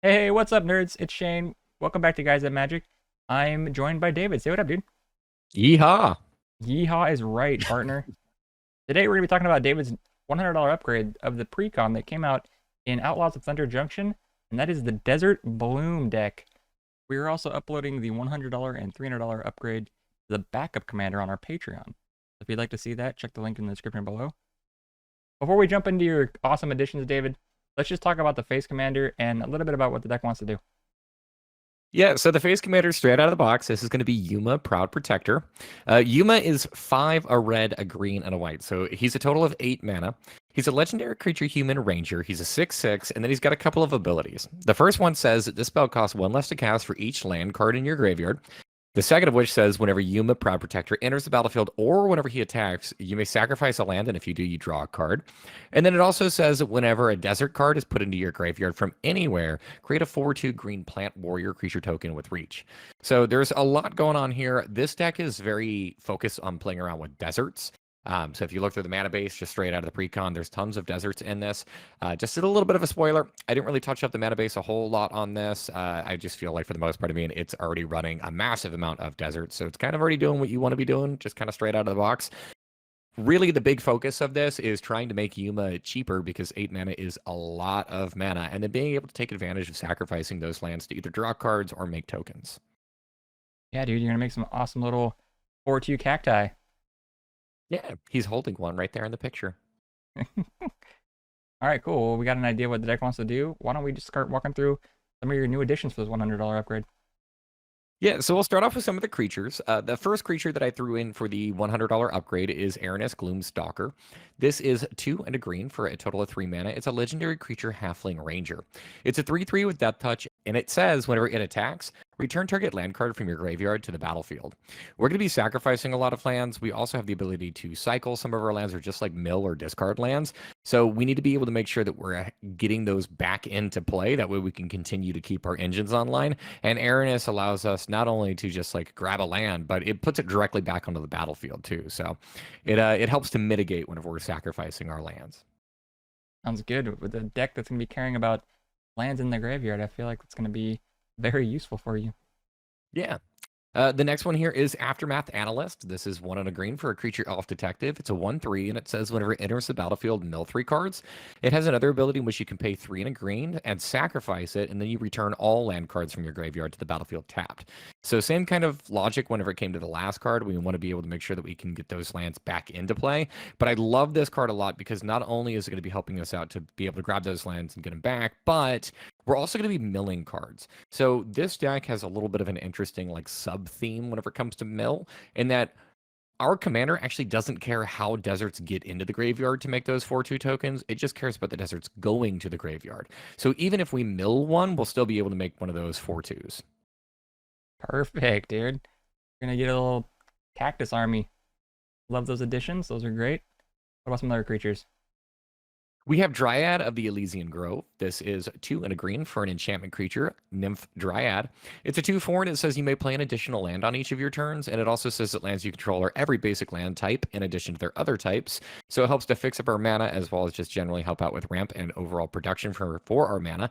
Hey, what's up, nerds? It's Shane. Welcome back to Guys at Magic. I'm joined by David. Say what up, dude. Yeehaw! Yeehaw is right, partner. Today we're going to be talking about David's $100 upgrade of the Precon that came out in Outlaws of Thunder Junction, and that is the Desert Bloom deck. We are also uploading the $100 and $300 upgrade to the backup commander on our Patreon. If you'd like to see that, check the link in the description below. Before we jump into your awesome additions, David, let's just talk about the face commander and a little bit about what the deck wants to do. Yeah, so the face commander straight out of the box. This is going to be Yuma, Proud Protector. Yuma is 5, a red, a green, and a white. So he's a total of 8 mana. He's a legendary creature human ranger. He's a 6/6, and then he's got a couple of abilities. The first one says that this spell costs 1 less to cast for each land card in your graveyard. The second of which says whenever Yuma, Proud Protector, enters the battlefield or whenever he attacks, you may sacrifice a land, and if you do, you draw a card. And then it also says that whenever a desert card is put into your graveyard from anywhere, create a 4/2 green plant warrior creature token with reach. So there's a lot going on here. This deck is very focused on playing around with deserts. So if you look through the mana base, just straight out of the precon, there's tons of deserts in this. Just did a little bit of a spoiler. I didn't really touch up the mana base a whole lot on this. I just feel like for the most part, it's already running a massive amount of deserts. So it's kind of already doing what you want to be doing, just kind of straight out of the box. Really, the big focus of this is trying to make Yuma cheaper because 8 mana is a lot of mana, and then being able to take advantage of sacrificing those lands to either draw cards or make tokens. Yeah, dude, you're going to make some awesome little 4/2 cacti. Yeah, he's holding one right there in the picture. All right, cool. Well, we got an idea what the deck wants to do. Why don't we just start walking through some of your new additions for this $100 upgrade? Yeah, so we'll start off with some of the creatures. The first creature that I threw in for the $100 upgrade is Aranus Gloomstalker. This is 2 and a green for a total of 3 mana. It's a legendary creature halfling ranger. It's a 3/3 with Death Touch, and it says whenever it attacks, return target land card from your graveyard to the battlefield. We're going to be sacrificing a lot of lands. We also have the ability to cycle some of our lands or just like mill or discard lands. So we need to be able to make sure that we're getting those back into play. That way we can continue to keep our engines online. And Aranus allows us not only to just like grab a land, but it puts it directly back onto the battlefield too. So it helps to mitigate whenever we're sacrificing our lands. Sounds good. With a deck that's going to be caring about lands in the graveyard, I feel like it's going to be very useful for you. Yeah. The next one here is Aftermath Analyst. This is 1 and a green for a creature elf detective. It's a 1/3, and it says whenever it enters the battlefield, mill 3 cards. It has another ability in which you can pay 3 and a green and sacrifice it, and then you return all land cards from your graveyard to the battlefield tapped. So same kind of logic whenever it came to the last card. We want to be able to make sure that we can get those lands back into play. But I love this card a lot because not only is it going to be helping us out to be able to grab those lands and get them back, but we're also going to be milling cards. So this deck has a little bit of an interesting like sub theme whenever it comes to mill, in that our commander actually doesn't care how deserts get into the graveyard to make those 4/2 tokens. It just cares about the deserts going to the graveyard. So even if we mill one, we'll still be able to make one of those 4/2s. Perfect, dude. You're going to get a little cactus army. Love those additions. Those are great. What about some other creatures? We have Dryad of the Elysian Grove. This is 2 and a green for an enchantment creature, Nymph Dryad. It's a 2/4, and it says you may play an additional land on each of your turns, and it also says that lands you control are every basic land type in addition to their other types. So it helps to fix up our mana as well as just generally help out with ramp and overall production for our mana.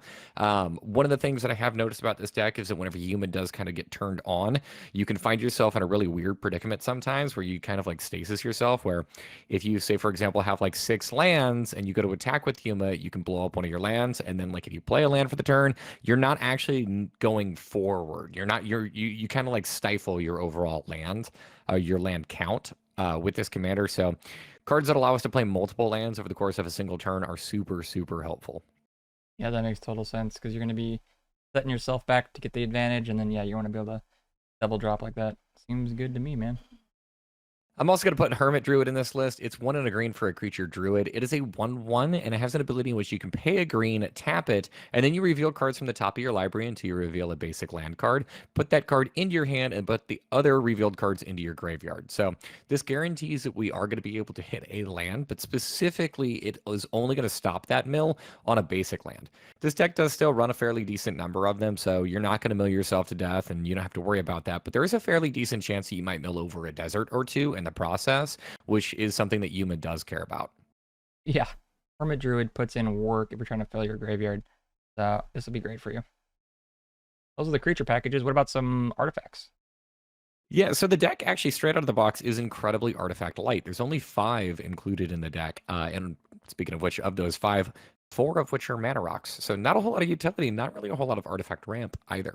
One of the things that I have noticed about this deck is that whenever Yuma does kind of get turned on, you can find yourself in a really weird predicament sometimes where you kind of like stasis yourself, where if you say, for example, have like 6 lands and you go to attack with Yuma, you can blow up one of your lands, and then like if you play a land for the turn, you're not actually going forward. You kind of like stifle your overall land, your land count with this commander. So cards that allow us to play multiple lands over the course of a single turn are super, super helpful. Yeah, that makes total sense because you're going to be setting yourself back to get the advantage, and then, yeah, you want to be able to double drop like that. Seems good to me, man. I'm also going to put Hermit Druid in this list. It's 1 and a green for a creature druid. It is a 1/1, and it has an ability in which you can pay a green, tap it, and then you reveal cards from the top of your library until you reveal a basic land card. Put that card into your hand and put the other revealed cards into your graveyard. So this guarantees that we are going to be able to hit a land, but specifically it is only going to stop that mill on a basic land. This deck does still run a fairly decent number of them, so you're not going to mill yourself to death, and you don't have to worry about that. But there is a fairly decent chance that you might mill over a desert or two, and the process, which is something that Yuma does care about. Yeah, Hermit Druid puts in work if you're trying to fill your graveyard. So this will be great for you. Those are the creature packages. What about some artifacts? Yeah, so the deck actually straight out of the box is incredibly artifact light. There's only 5 included in the deck. And speaking of which, of those 5, 4 of which are mana rocks. So not a whole lot of utility, not really a whole lot of artifact ramp either.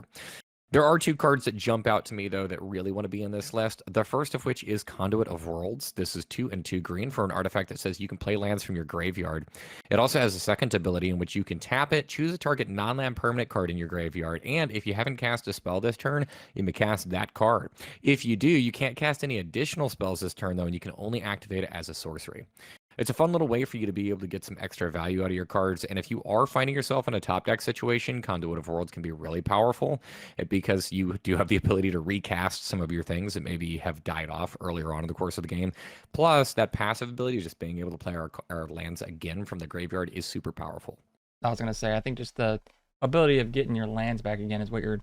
There are 2 cards that jump out to me, though, that really want to be in this list. The first of which is Conduit of Worlds. This is 2 and 2 green for an artifact that says you can play lands from your graveyard. It also has a second ability in which you can tap it, choose a target non-land permanent card in your graveyard, and if you haven't cast a spell this turn, you may cast that card. If you do, you can't cast any additional spells this turn, though, and you can only activate it as a sorcery. It's a fun little way for you to be able to get some extra value out of your cards. And if you are finding yourself in a top deck situation, Conduit of Worlds can be really powerful because you do have the ability to recast some of your things that maybe have died off earlier on in the course of the game. Plus, that passive ability, just being able to play our lands again from the graveyard, is super powerful. I was going to say, I think just the ability of getting your lands back again is what you're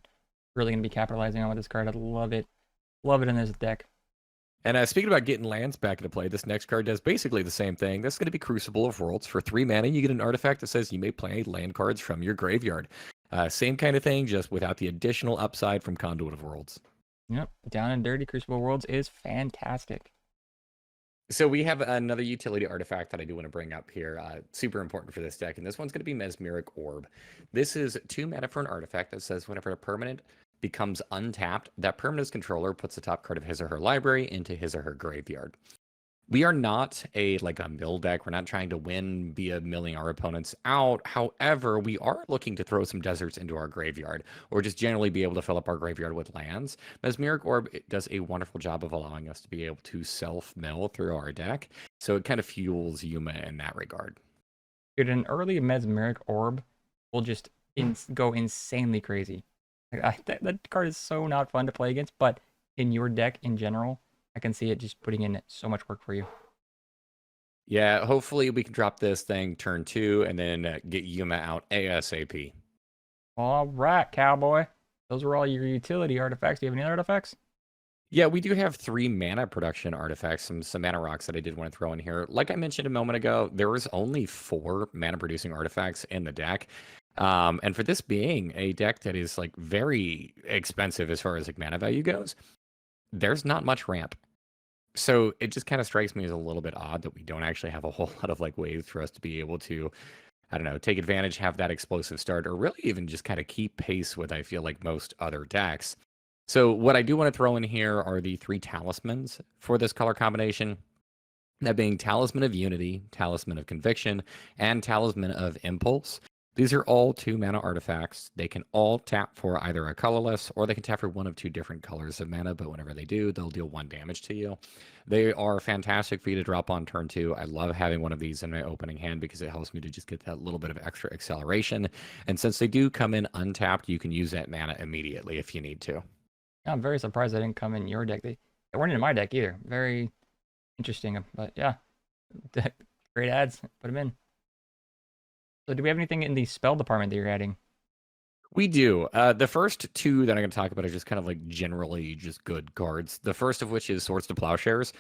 really going to be capitalizing on with this card. I love it. Love it in this deck. And speaking about getting lands back into play, this next card does basically the same thing. This is going to be Crucible of Worlds. For 3 mana, you get an artifact that says you may play land cards from your graveyard. Same kind of thing, just without the additional upside from Conduit of Worlds. Yep, down and dirty Crucible of Worlds is fantastic. So we have another utility artifact that I do want to bring up here. Super important for this deck, and this one's going to be Mesmeric Orb. This is 2 mana for an artifact that says whenever a permanent becomes untapped, that permanent's controller puts the top card of his or her library into his or her graveyard. We are not a mill deck. We're not trying to win via milling our opponents out. However, we are looking to throw some deserts into our graveyard, or just generally be able to fill up our graveyard with lands. Mesmeric Orb does a wonderful job of allowing us to be able to self-mill through our deck, so it kind of fuels Yuma in that regard. Dude, an early Mesmeric Orb will just go insanely crazy. That card is so not fun to play against, but in your deck in general, I can see it just putting in so much work for you. Yeah, hopefully we can drop this thing turn 2 and then get Yuma out ASAP. All right, cowboy. Those were all your utility artifacts. Do you have any other artifacts? Yeah, we do have 3 mana production artifacts, some mana rocks that I did want to throw in here. Like I mentioned a moment ago, there was only 4 mana producing artifacts in the deck. And for this being a deck that is very expensive as far as mana value goes, there's not much ramp. So it just kind of strikes me as a little bit odd that we don't actually have a whole lot of ways for us to be able to, I don't know, take advantage, have that explosive start, or really even just kind of keep pace with, I feel like, most other decks. So what I do want to throw in here are the 3 talismans for this color combination. That being Talisman of Unity, Talisman of Conviction, and Talisman of Impulse. These are all 2 mana artifacts. They can all tap for either a colorless, or they can tap for one of 2 different colors of mana, but whenever they do, they'll deal 1 damage to you. They are fantastic for you to drop on turn 2. I love having one of these in my opening hand because it helps me to just get that little bit of extra acceleration. And since they do come in untapped, you can use that mana immediately if you need to. I'm very surprised they didn't come in your deck. They weren't in my deck either. Very interesting, but yeah. Great ads. Put them in. So do we have anything in the spell department that you're adding? We do. The first 2 that I'm going to talk about are just kind of generally just good cards. The first of which is Swords to Plowshares.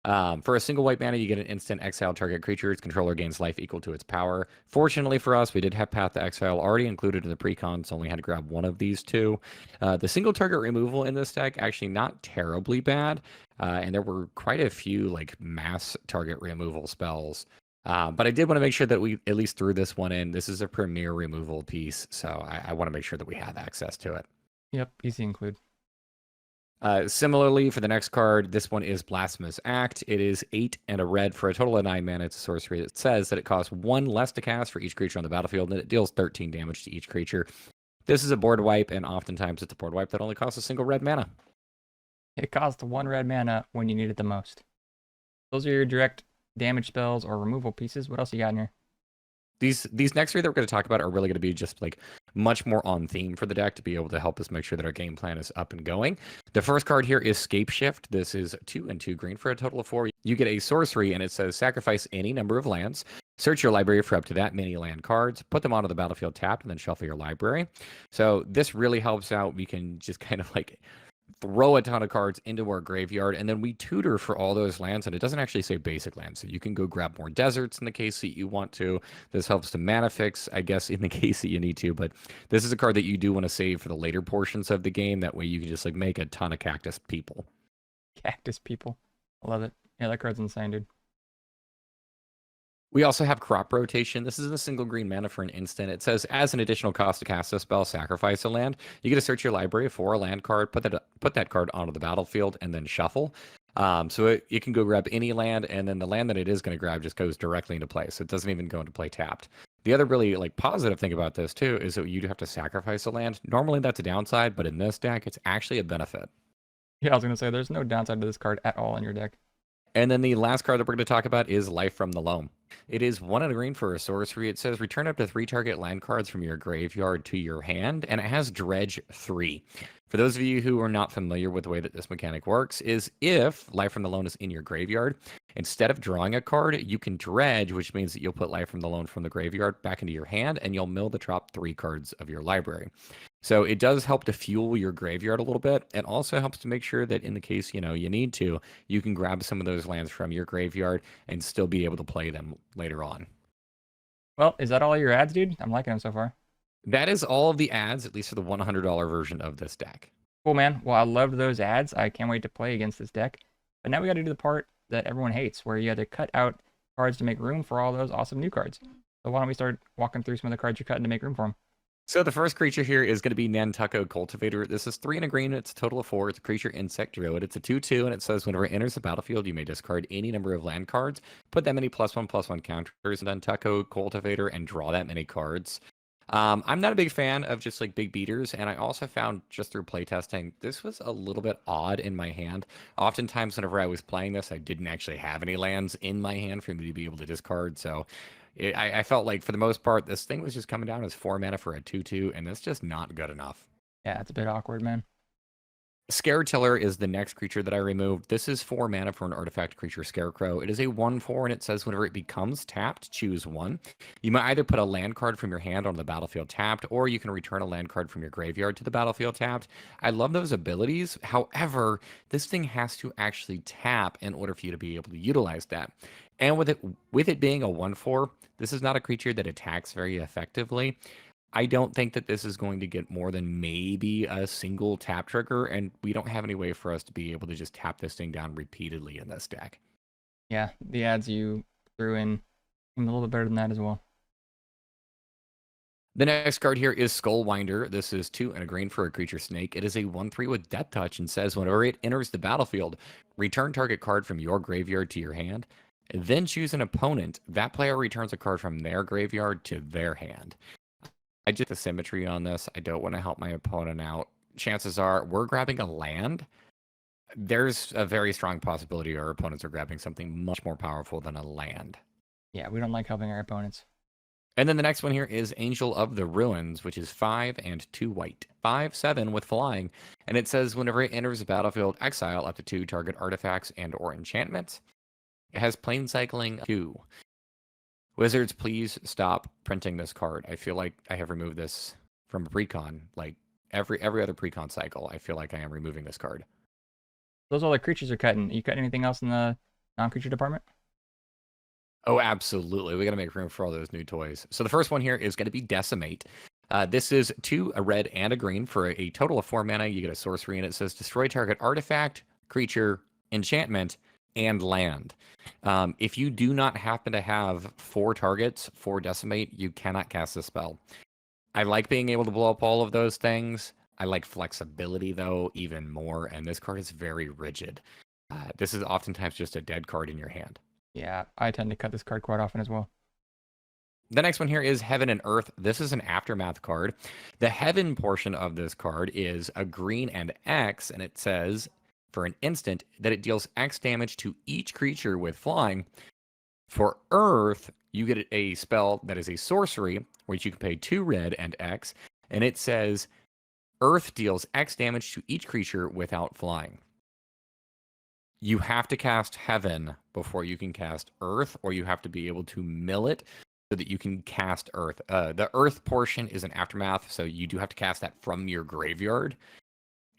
For a single white mana, you get an instant exile target creature. Its controller gains life equal to its power. Fortunately for us, we did have Path to Exile already included in the Precon, so only had to grab one of these 2. The single target removal in this deck, actually not terribly bad. And there were quite a few mass target removal spells. But I did want to make sure that we at least threw this one in. This is a premier removal piece, so I want to make sure that we have access to it. Yep, easy include. Similarly, for the next card, this one is Blasphemous Act. It is 8 and a red for a total of 9 mana. It's a sorcery that says that it costs 1 less to cast for each creature on the battlefield, and it deals 13 damage to each creature. This is a board wipe, and oftentimes it's a board wipe that only costs a single red mana. It costs 1 red mana when you need it the most. Those are your direct damage spells or removal pieces. What else you got in here? These next 3 that we're going to talk about are really going to be just much more on theme for the deck to be able to help us make sure that our game plan is up and going. The first card here is Scape Shift. This is 2 and 2 green for a total of 4. You get a sorcery, and it says sacrifice any number of lands. Search your library for up to that many land cards. Put them onto the battlefield tapped, and then shuffle your library. So this really helps out. We can just kind of throw a ton of cards into our graveyard, and then we tutor for all those lands, and it doesn't actually say basic lands, so you can go grab more deserts in the case that you want to. This helps to mana fix, I guess, in the case that you need to, but this is a card that you do want to save for the later portions of the game. That way you can just like make a ton of cactus people. Cactus people. I love it. Yeah, that card's insane, dude. We also have crop rotation. This is a single green mana for an instant. It says, as an additional cost to cast a spell, sacrifice a land. You get to search your library for a land card, put that card onto the battlefield, and then shuffle. So it can go grab any land, and then the land that it is going to grab just goes directly into play. So it doesn't even go into play tapped. The other really like positive thing about this too is that you do have to sacrifice a land. Normally that's a downside, but in this deck, it's actually a benefit. Yeah, I was gonna say there's no downside to this card at all in your deck. And then the last card that we're going to talk about is Life from the Loam. It is 1 and a green for a sorcery. It says return up to 3 target land cards from your graveyard to your hand, and it has Dredge 3. For those of you who are not familiar with the way that this mechanic works, is if Life from the Loam is in your graveyard, instead of drawing a card, you can dredge, which means that you'll put Life from the Loam from the graveyard back into your hand, and you'll mill the top 3 cards of your library. So it does help to fuel your graveyard a little bit. It also helps to make sure that in the case, you need to, you can grab some of those lands from your graveyard and still be able to play them later on. Well, is that all your ads, dude? I'm liking them so far. That is all of the ads, at least for the $100 version of this deck. Cool, man. Well, I loved those ads. I can't wait to play against this deck. But now we got to do the part that everyone hates, where you have to cut out cards to make room for all those awesome new cards. So why don't we start walking through some of the cards you're cutting to make room for them? So the first creature here is going to be Nantucket Cultivator. This is 3 and a green. It's a total of 4. It's a creature insect druid. It's a 2/2, and it says whenever it enters the battlefield, you may discard any number of land cards, put that many +1/+1 counters in Nantucket Cultivator, and draw that many cards. I'm not a big fan of just like big beaters, and I also found just through playtesting, this was a little bit odd in my hand. Oftentimes, whenever I was playing this, I didn't actually have any lands in my hand for me to be able to discard, so I felt like for the most part, this thing was just coming down as 4 mana for a 2/2, and that's just not good enough. Yeah, it's a bit awkward, man. Scare Tiller is the next creature that I removed. This is 4 mana for an artifact creature Scarecrow. It is a 1/4, and it says whenever it becomes tapped, choose 1. You might either put a land card from your hand on the battlefield tapped, or you can return a land card from your graveyard to the battlefield tapped. I love those abilities. However, this thing has to actually tap in order for you to be able to utilize that. And with it being a 1/4, this is not a creature that attacks very effectively. I don't think that this is going to get more than maybe a single tap trigger, and we don't have any way for us to be able to just tap this thing down repeatedly in this deck. Yeah, the ads you threw in seemed a little bit better than that as well. The next card here is Skullwinder. This is 2 and a green for a creature snake. It is a 1/3 with Death Touch and says whenever it enters the battlefield, return target card from your graveyard to your hand, then choose an opponent. That player returns a card from their graveyard to their hand. I just the symmetry on this. I don't want to help my opponent out. Chances are we're grabbing a land. There's a very strong possibility our opponents are grabbing something much more powerful than a land. Yeah, we don't like helping our opponents. And then the next one here is Angel of the Ruins, which is 5 and 2 white. 5/7 with flying. And it says whenever it enters the battlefield, exile up to 2 target artifacts and or enchantments. It has plane cycling 2. Wizards, please stop printing this card. I feel like I have removed this from Precon. Like every other Precon cycle, I feel like I am removing this card. Those are all the creatures are cutting. You cutting anything else in the non-creature department? Oh, absolutely. We got to make room for all those new toys. So the first one here is going to be Decimate. This is 2, a red and a green for a total of 4 mana. You get a sorcery, and it says destroy target artifact, creature, enchantment, and land. If you do not happen to have 4 targets for Decimate, you cannot cast the spell. I like being able to blow up all of those things. I like flexibility, though, even more, and this card is very rigid. This is oftentimes just a dead card in your hand. Yeah, I tend to cut this card quite often as well. The next one here is Heaven and Earth. This is an Aftermath card. The Heaven portion of this card is a green and X, and it says for an instant that it deals X damage to each creature with flying. For Earth, you get a spell that is a sorcery, which you can pay 2 red and X, and it says Earth deals X damage to each creature without flying. You have to cast Heaven before you can cast Earth, or you have to be able to mill it so that you can cast Earth. The Earth portion is an Aftermath, so you do have to cast that from your graveyard.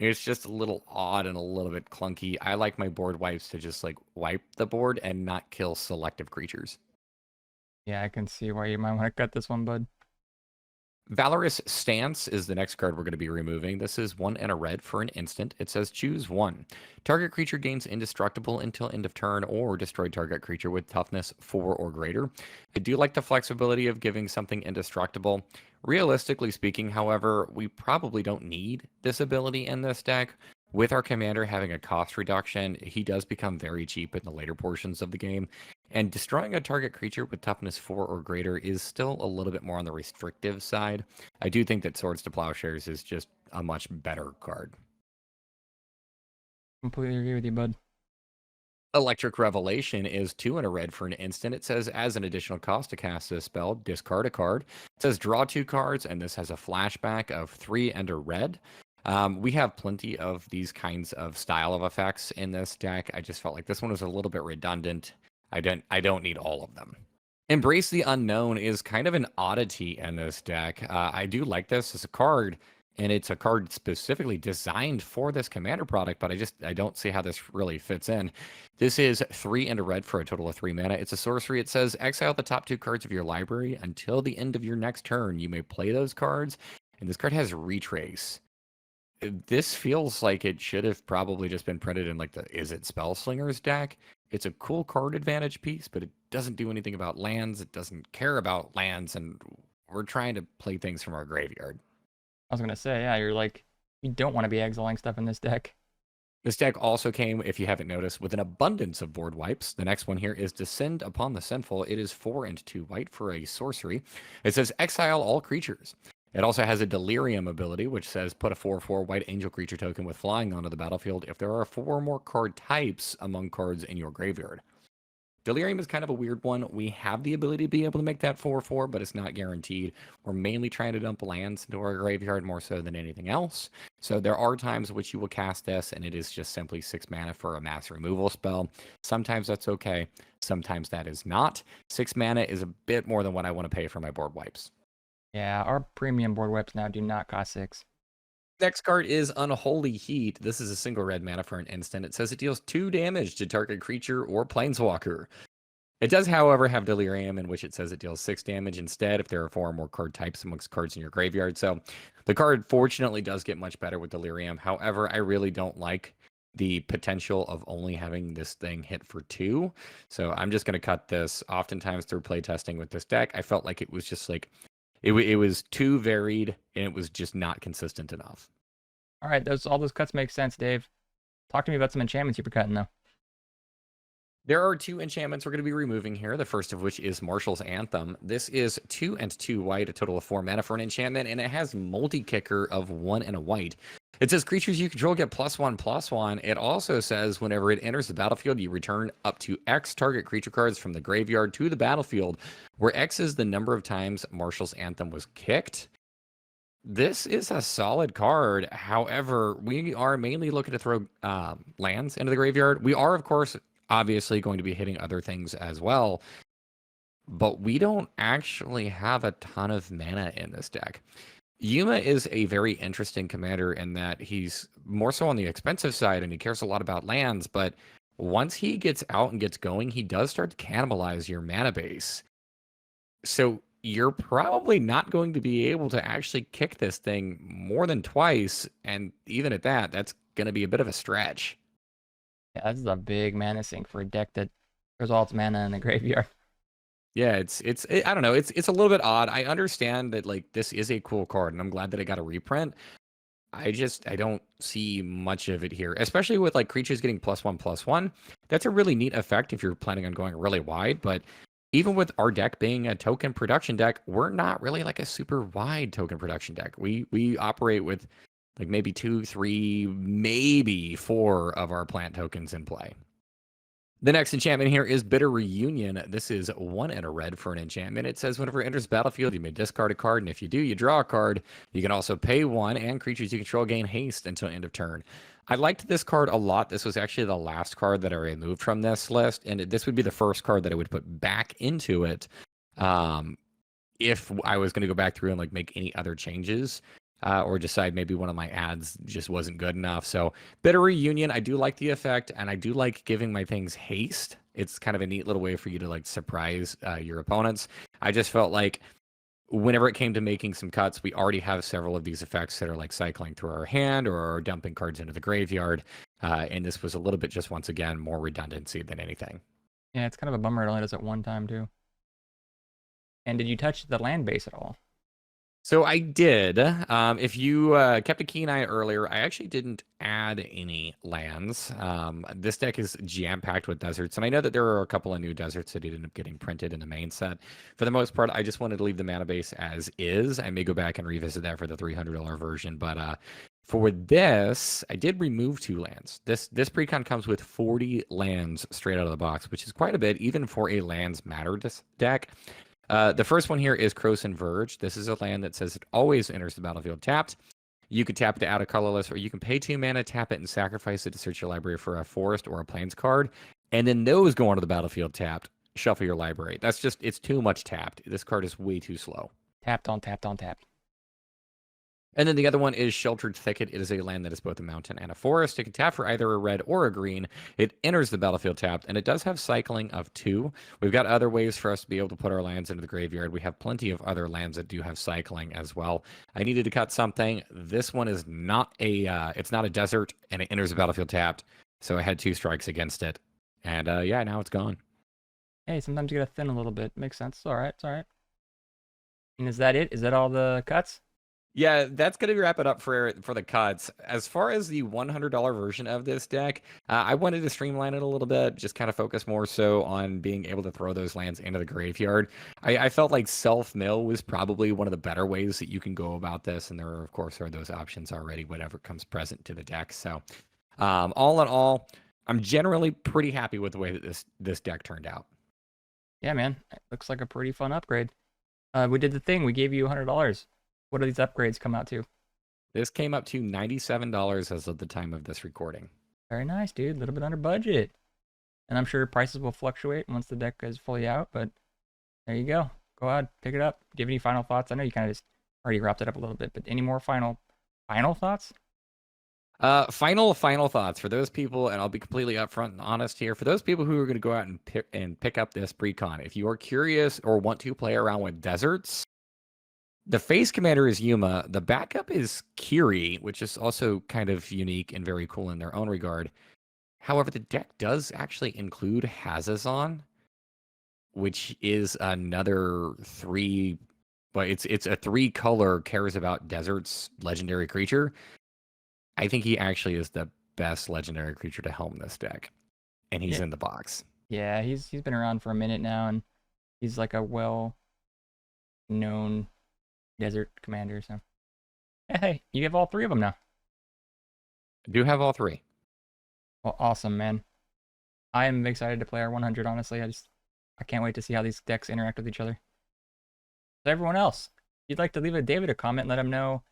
It's just a little odd and a little bit clunky. I like my board wipes to just like wipe the board and not kill selective creatures. Yeah, I can see why you might want to cut this one, bud. Valorous Stance is the next card we're going to be removing. This is 1 and a red for an instant. It says choose 1. Target creature gains indestructible until end of turn or destroy target creature with toughness 4 or greater. I do like the flexibility of giving something indestructible. Realistically speaking, however, we probably don't need this ability in this deck. With our commander having a cost reduction, he does become very cheap in the later portions of the game. And destroying a target creature with toughness 4 or greater is still a little bit more on the restrictive side. I do think that Swords to Plowshares is just a much better card. Completely agree with you, bud. Electric Revelation is 2 and a red for an instant. It says, as an additional cost to cast this spell, discard a card. It says, draw 2 cards, and this has a flashback of 3 and a red. We have plenty of these kinds of style of effects in this deck. I just felt like this one was a little bit redundant. I don't need all of them. Embrace the Unknown is kind of an oddity in this deck. I do like this as a card, and it's a card specifically designed for this commander product, but I don't see how this really fits in. This is 3 and a red for a total of 3 mana. It's a sorcery. It says exile the top 2 cards of your library until the end of your next turn. You may play those cards, and this card has Retrace. This feels like it should have probably just been printed in like the Is It Spellslingers deck. It's a cool card advantage piece, but it doesn't do anything about lands. It doesn't care about lands, and we're trying to play things from our graveyard. I was gonna say, yeah, you don't want to be exiling stuff in this deck. This deck also came, if you haven't noticed, with an abundance of board wipes. The next one here is Descend Upon the Sinful. It is 4 and 2 white for a sorcery. It says exile all creatures. It also has a Delirium ability, which says put a 4/4 white angel creature token with flying onto the battlefield if there are 4 or more card types among cards in your graveyard. Delirium is kind of a weird one. We have the ability to be able to make that 4/4, but it's not guaranteed. We're mainly trying to dump lands into our graveyard more so than anything else. So there are times which you will cast this, and it is just simply 6 mana for a mass removal spell. Sometimes that's okay. Sometimes that is not. 6 mana is a bit more than what I want to pay for my board wipes. Yeah, our premium board wipes now do not cost 6. Next card is Unholy Heat. This is a single red mana for an instant. It says it deals 2 damage to target creature or planeswalker. It does, however, have Delirium, in which it says it deals 6 damage instead if there are 4 or more card types amongst cards in your graveyard. So the card fortunately does get much better with Delirium. However, I really don't like the potential of only having this thing hit for 2. So I'm just going to cut this. Oftentimes through playtesting with this deck, I felt like it was just like it was too varied, and it was just not consistent enough. All right, all those cuts make sense, Dave. Talk to me about some enchantments you were cutting, though. There are 2 enchantments we're going to be removing here, the first of which is Martial's Anthem. This is 2 and 2 white, a total of 4 mana for an enchantment, and it has multi-kicker of 1 and a white. It says creatures you control get +1/+1. It also says whenever it enters the battlefield, you return up to X target creature cards from the graveyard to the battlefield, where X is the number of times Martial's Anthem was kicked. This is a solid card. However, we are mainly looking to throw lands into the graveyard. We are, of course, obviously going to be hitting other things as well, but we don't actually have a ton of mana in this deck. Yuma is a very interesting commander in that he's more so on the expensive side and he cares a lot about lands, but once he gets out and gets going, he does start to cannibalize your mana base. So you're probably not going to be able to actually kick this thing more than twice, and even at that, that's going to be a bit of a stretch. Yeah, this is a big mana sink for a deck that throws all its mana in the graveyard. Yeah, I don't know. It's a little bit odd. I understand that like this is a cool card, and I'm glad that it got a reprint. I don't see much of it here, especially with like creatures getting +1/+1. That's a really neat effect if you're planning on going really wide. But even with our deck being a token production deck, we're not really like a super wide token production deck. We operate with like maybe 2, 3, maybe 4 of our plant tokens in play. The next enchantment here is Bitter Reunion. This is 1 and a red for an enchantment. It says whenever it enters the battlefield, you may discard a card, and if you do, you draw a card. You can also pay 1, and creatures you control gain haste until end of turn. I liked this card a lot. This was actually the last card that I removed from this list, and this would be the first card that I would put back into it if I was going to go back through and like make any other changes. or decide maybe one of my ads just wasn't good enough. So Bitter Reunion, I do like the effect, and I do like giving my things haste. It's kind of a neat little way for you to like surprise your opponents. I just felt like whenever it came to making some cuts, we already have several of these effects that are like cycling through our hand or dumping cards into the graveyard. And this was a little bit just once again more redundancy than anything. Yeah, it's kind of a bummer it only does it one time too. And did you touch the land base at all? So I did. If you kept a keen eye earlier, I actually didn't add any lands. This deck is jam-packed with deserts, and I know that there are a couple of new deserts that ended up getting printed in the main set. For the most part, I just wanted to leave the mana base as is. I may go back and revisit that for the $300 version, but for this, I did remove 2 lands. This Precon comes with 40 lands straight out of the box, which is quite a bit, even for a lands matter deck. The first one here is Croson Verge. This is a land that says it always enters the battlefield tapped. You can tap it to add a colorless, or you can pay 2 mana, tap it, and sacrifice it to search your library for a forest or a plains card. And then those go onto the battlefield tapped. Shuffle your library. That's just, it's too much tapped. This card is way too slow. Tapped on tapped on tapped. And then the other one is Sheltered Thicket. It is a land that is both a mountain and a forest. It can tap for either a red or a green. It enters the battlefield tapped, and it does have cycling of 2. We've got other ways for us to be able to put our lands into the graveyard. We have plenty of other lands that do have cycling as well. I needed to cut something. This one is not it's not a desert, and it enters the battlefield tapped. So I had 2 strikes against it. And yeah, now it's gone. Hey, sometimes you gotta thin a little bit. Makes sense. It's all right. It's all right. And is that it? Is that all the cuts? Yeah, that's going to wrap it up for the cuts. As far as the $100 version of this deck, I wanted to streamline it a little bit, just kind of focus more so on being able to throw those lands into the graveyard. I felt like self-mill was probably one of the better ways that you can go about this, and there are, of course, are those options already whenever it comes present to the deck. So all in all, I'm generally pretty happy with the way that this deck turned out. Yeah, man. It looks like a pretty fun upgrade. We did the thing. We gave you $100. What do these upgrades come out to? This came up to $97 as of the time of this recording. Very nice, dude. A little bit under budget. And I'm sure prices will fluctuate once the deck is fully out, but there you go. Go ahead, pick it up. Do you have any final thoughts? I know you kind of just already wrapped it up a little bit, but any more final thoughts? Final thoughts for those people, and I'll be completely upfront and honest here. For those people who are going to go out and pick up this Precon, if you are curious or want to play around with deserts, the face commander is Yuma. The backup is Kiri, which is also kind of unique and very cool in their own regard. However, the deck does actually include Hazazon, which is another 3. But it's a 3-color cares about deserts legendary creature. I think he actually is the best legendary creature to helm this deck, and he's in the box. Yeah, he's been around for a minute now, and he's like a well-known desert commander. So, hey, you have all 3 of them now. I do have all 3. Well, awesome, man. I am excited to play our 100. Honestly, I can't wait to see how these decks interact with each other. So everyone else, if you'd like to leave David a comment, let him know.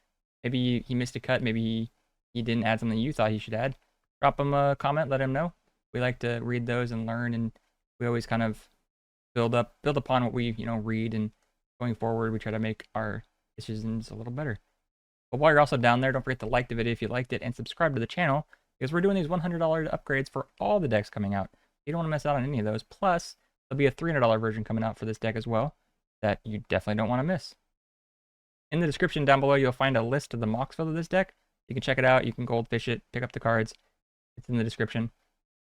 Maybe he missed a cut. Maybe he didn't add something you thought he should add. Drop him a comment. Let him know. We like to read those and learn, and we always kind of build upon what we read, and going forward, we try to make our decisions a little better. But while you're also down there, don't forget to like the video if you liked it and subscribe to the channel, because we're doing these $100 upgrades for all the decks coming out. You don't want to miss out on any of those. Plus, there'll be a $300 version coming out for this deck as well that you definitely don't want to miss. In the description down below, you'll find a list of the mocks for this deck. You can check it out. You can goldfish it, pick up the cards. It's in the description.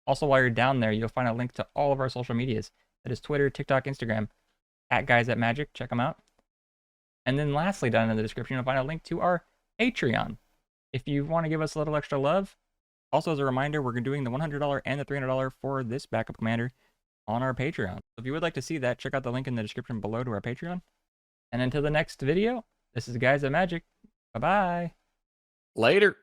Also, while you're down there, you'll find a link to all of our social medias. That is Twitter, TikTok, Instagram, @guysatmagic. Check them out. And then lastly, down in the description, you'll find a link to our Patreon. If you want to give us a little extra love, also as a reminder, we're doing the $100 and the $300 for this backup commander on our Patreon. So if you would like to see that, check out the link in the description below to our Patreon. And until the next video, this is Guys at Magic. Bye-bye. Later.